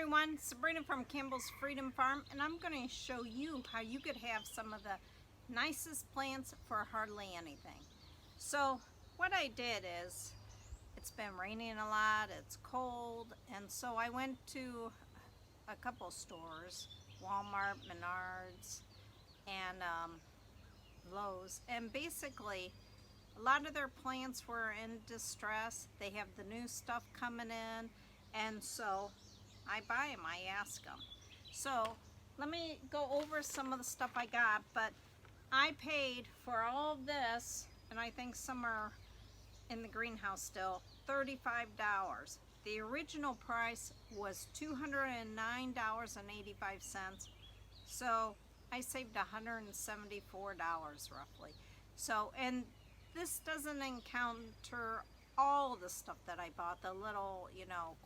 everyone, Sabrina from Campbell's Freedom Farm, and I'm going to show you how you could have some of the nicest plants for hardly anything. So what I did is, it's been raining a lot, it's cold, and so I went to a couple stores, Walmart, Menards, and Lowe's, and basically a lot of their plants were in distress. They have the new stuff coming in, and so I buy them, I ask them. So let me go over some of the stuff I got, but I paid for all of this, and I think some are in the greenhouse still, $35. The original price was $209.85, so I saved $174 roughly. So, and this doesn't encounter all the stuff that I bought, the little,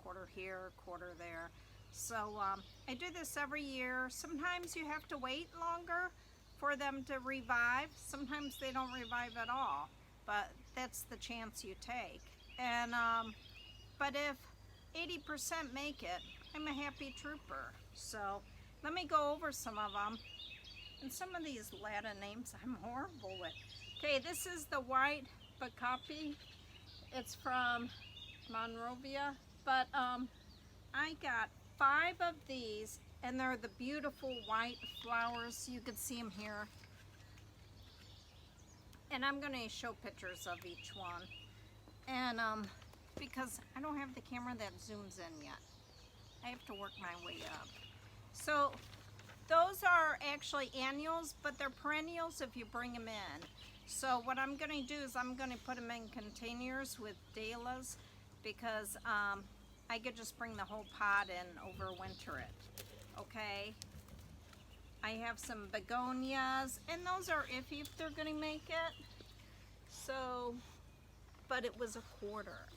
quarter here, quarter there. So I do this every year. Sometimes you have to wait longer for them to revive. Sometimes they don't revive at all, but that's the chance you take. And but if 80% make it, I'm a happy trooper. So let me go over some of them. And some of these Latin names I'm horrible with. Okay, this is the white bacapi. It's from Monrovia, but I got 5 of these, and they're the beautiful white flowers. You can see them here. And I'm going to show pictures of each one. And because I don't have the camera that zooms in yet. I have to work my way up. So those are actually annuals, but they're perennials if you bring them in. So what I'm going to do is I'm going to put them in containers with dahlias, because I could just bring the whole pot and overwinter it. Okay. I have some begonias, and those are iffy if they're going to make it. So, but it was a quarter.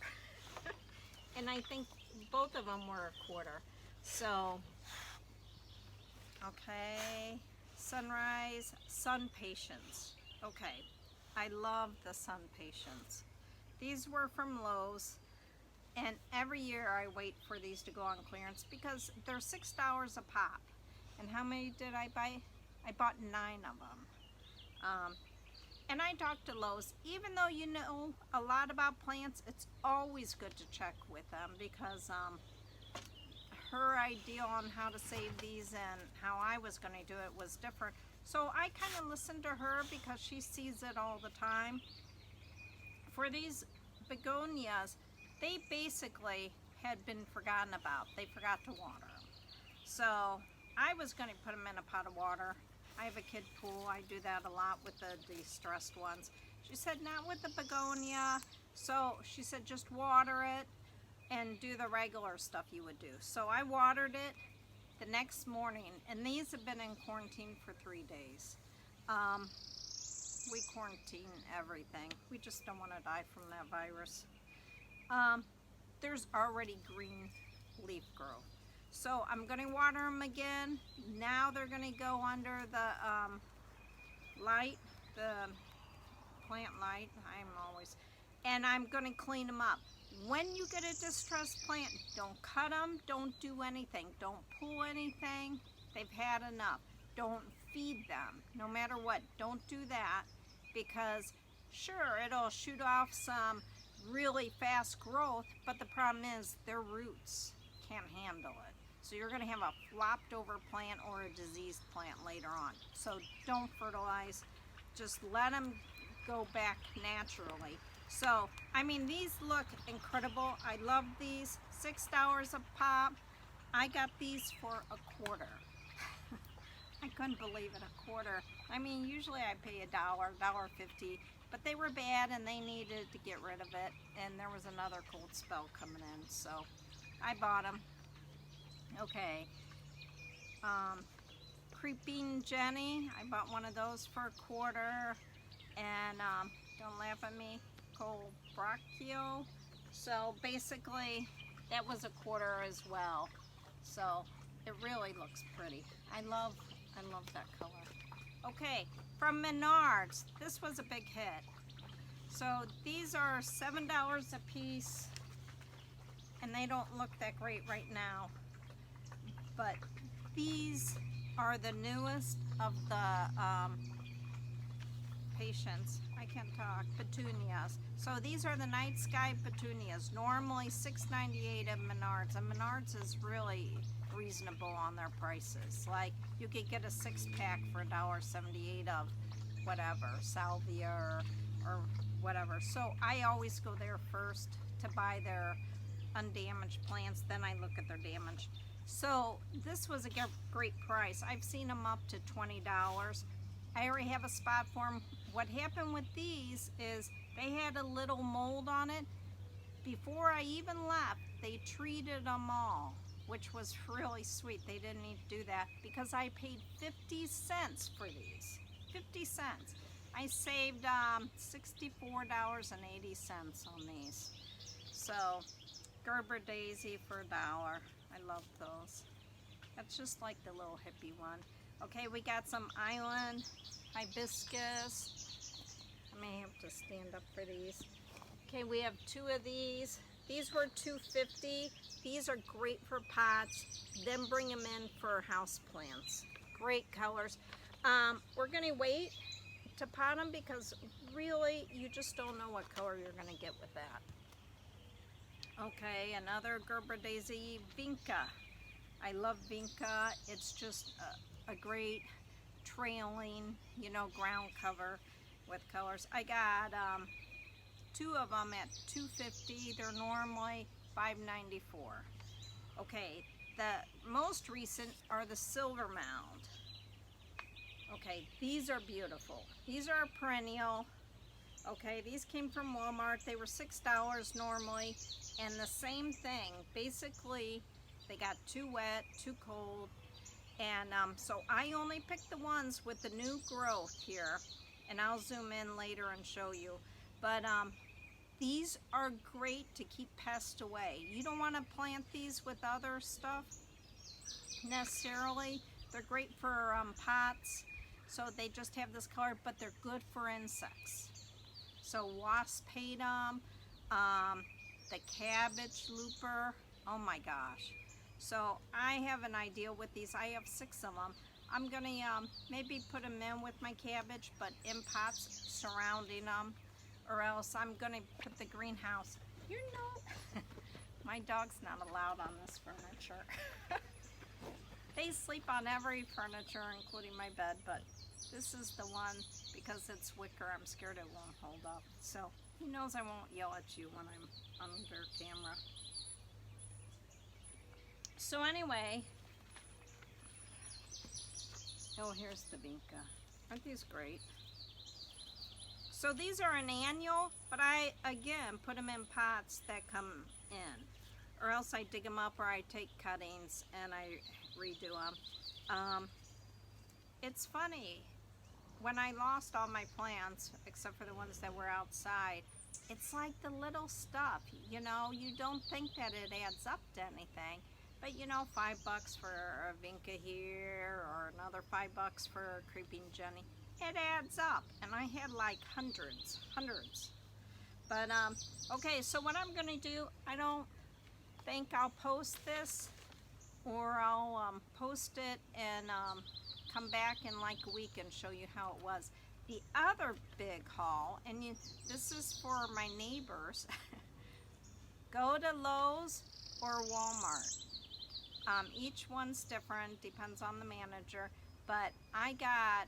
And I think both of them were a quarter. So, okay. Sunrise, sun patience. Okay. I love the sun patience. These were from Lowe's, and every year I wait for these to go on clearance because they're $6 a pop. And how many did I buy? I bought 9 of them. And I talked to Lowe's. Even though you know a lot about plants, it's always good to check with them, because her idea on how to save these and how I was going to do it was different. So I kind of listened to her because she sees it all the time. For these begonias, they basically had been forgotten about. They forgot to water them. So I was going to put them in a pot of water. I have a kid pool. I do that a lot with the distressed ones. She said, not with the begonia. So she said, just water it and do the regular stuff you would do. So I watered it the next morning, and these have been in quarantine for 3 days. We quarantine everything. We just don't want to die from that virus. There's already green leaf growth. So I'm going to water them again. Now they're going to go under the light, the plant light. And I'm going to clean them up. When you get a distressed plant, don't cut them, don't do anything, don't pull anything. They've had enough. Don't feed them, no matter what. Don't do that, because sure, it'll shoot off some really fast growth, but the problem is their roots can't handle it. So you're going to have a flopped over plant or a diseased plant later on. So don't fertilize, just let them go back naturally. So, I mean, these look incredible. I love these. $6 a pop. I got these for a quarter. I couldn't believe it, a quarter. I mean, usually I pay $1, $1.50, but they were bad and they needed to get rid of it. And there was another cold spell coming in, so I bought them. Okay. Creeping Jenny. I bought one of those for a quarter. And don't laugh at me. Brachio. So basically that was a quarter as well. So it really looks pretty. I love that color. Okay, from Menards, this was a big hit. So these are $7 a piece, and they don't look that great right now. But these are the newest of the patience. I can't talk. Petunias. So these are the night sky petunias. Normally $6.98 at Menards. And Menards is really reasonable on their prices. Like you could get a 6-pack for $1.78 of whatever, salvia or whatever. So I always go there first to buy their undamaged plants. Then I look at their damaged. So this was a great price. I've seen them up to $20. I already have a spot for them. What happened with these is they had a little mold on it. Before I even left, they treated them all, which was really sweet. They didn't need to do that because I paid 50 cents for these. 50 cents. I saved $64.80 on these. So Gerber Daisy for $1. I love those. That's just like the little hippie one. Okay, we got some island hibiscus. I may have to stand up for these. Okay, we have 2 of these. These were $2.50. These are great for pots. Then bring them in for house plants. Great colors. We're gonna wait to pot them because really you just don't know what color you're gonna get with that. Okay, another Gerber Daisy Vinca. I love Vinca. It's just a great trailing, you know, ground cover with colors. I got 2 of them at $2.50. They're normally $5.94. Okay, the most recent are the Silver Mound. Okay, these are beautiful. These are a perennial. Okay, these came from Walmart. They were $6 normally, and the same thing. Basically, they got too wet, too cold, and so I only picked the ones with the new growth here, and I'll zoom in later and show you. But these are great to keep pests away. You don't want to plant these with other stuff necessarily. They're great for pots, so they just have this color, but they're good for insects. So wasp hate them, the cabbage looper, oh my gosh. So I have an idea with these. I have 6 of them. I'm gonna maybe put them in with my cabbage, but in pots surrounding them, or else I'm gonna put the greenhouse. You know, my dog's not allowed on this furniture. They sleep on every furniture, including my bed, but this is the one, because it's wicker, I'm scared it won't hold up. So he knows I won't yell at you when I'm under camera. So anyway, oh, here's the Vinca. Aren't these great? So these are an annual, but I, again, put them in pots that come in. Or else I dig them up, or I take cuttings and I redo them. It's funny. When I lost all my plants, except for the ones that were outside, it's like the little stuff, you know, you don't think that it adds up to anything, but you know, $5 for a Vinca here, or another $5 for a Creeping Jenny, it adds up, and I had like hundreds. But, okay, so what I'm gonna do, I don't think I'll post this, or I'll post it and come back in like a week and show you how it was. The other big haul, and this is for my neighbors, go to Lowe's or Walmart. Each one's different, depends on the manager, but I got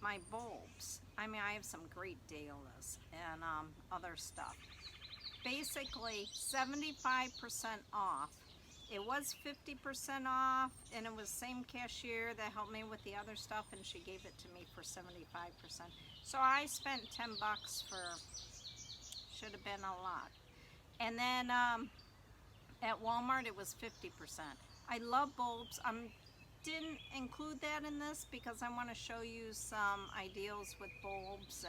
my bulbs. I mean, I have some great dahlias and other stuff. Basically 75% off. It was 50% off, and it was same cashier that helped me with the other stuff, and she gave it to me for 75%. So I spent $10 for, should have been a lot. And then at Walmart it was 50%. I love bulbs. Didn't include that in this because I want to show you some ideals with bulbs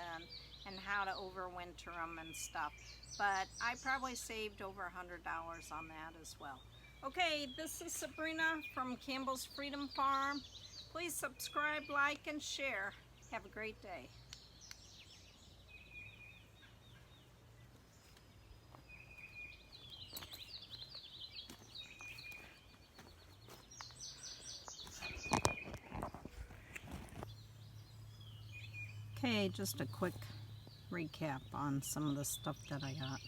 and how to overwinter them and stuff. But I probably saved over $100 on that as well. Okay, this is Sabrina from Campbell's Freedom Farm. Please subscribe, like, and share. Have a great day. Okay, just a quick recap on some of the stuff that I got.